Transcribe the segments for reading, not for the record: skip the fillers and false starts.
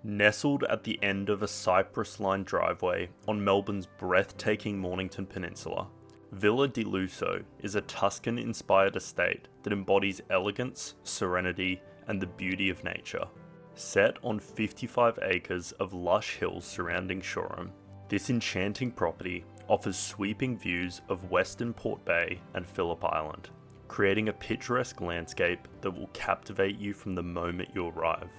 Nestled at the end of a cypress-lined driveway on Melbourne's breathtaking Mornington Peninsula, Villa di Lusso is a Tuscan-inspired estate that embodies elegance, serenity, and the beauty of nature. Set on 55 acres of lush hills surrounding Shoreham, this enchanting property offers sweeping views of Western Port Bay and Phillip Island, creating a picturesque landscape that will captivate you from the moment you arrive.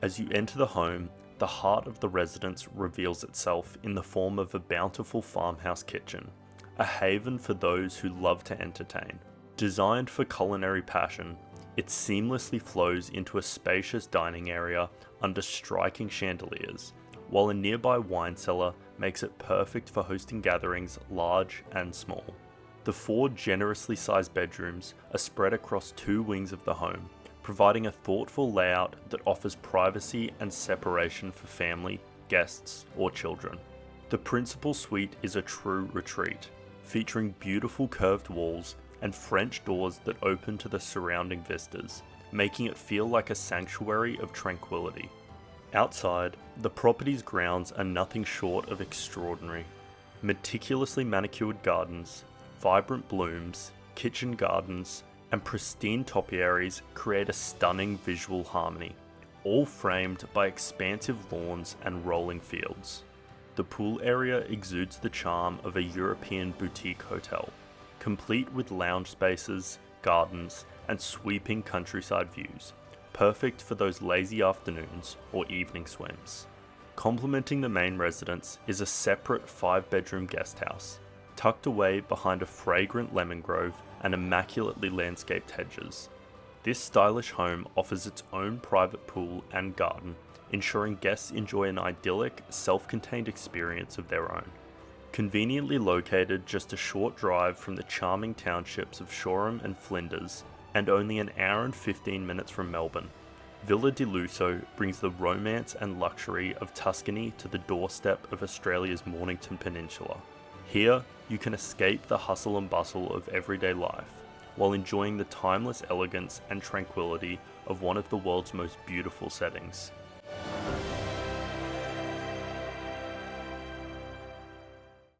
As you enter the home, the heart of the residence reveals itself in the form of a bountiful farmhouse kitchen, a haven for those who love to entertain. Designed for culinary passion, it seamlessly flows into a spacious dining area under striking chandeliers, while a nearby wine cellar makes it perfect for hosting gatherings large and small. The 4 generously sized bedrooms are spread across 2 wings of the home, providing a thoughtful layout that offers privacy and separation for family, guests, or children. The principal suite is a true retreat, featuring beautiful curved walls and French doors that open to the surrounding vistas, making it feel like a sanctuary of tranquility. Outside, the property's grounds are nothing short of extraordinary. Meticulously manicured gardens, vibrant blooms, kitchen gardens, and pristine topiaries create a stunning visual harmony, all framed by expansive lawns and rolling fields. The pool area exudes the charm of a European boutique hotel, complete with lounge spaces, gardens, and sweeping countryside views, perfect for those lazy afternoons or evening swims. Complementing the main residence is a separate 5-bedroom guest house, tucked away behind a fragrant lemon grove and immaculately landscaped hedges. This stylish home offers its own private pool and garden, ensuring guests enjoy an idyllic, self-contained experience of their own. Conveniently located just a short drive from the charming townships of Shoreham and Flinders, and only an hour and 15 minutes from Melbourne, Villa di Lusso brings the romance and luxury of Tuscany to the doorstep of Australia's Mornington Peninsula. Here, you can escape the hustle and bustle of everyday life, while enjoying the timeless elegance and tranquility of one of the world's most beautiful settings.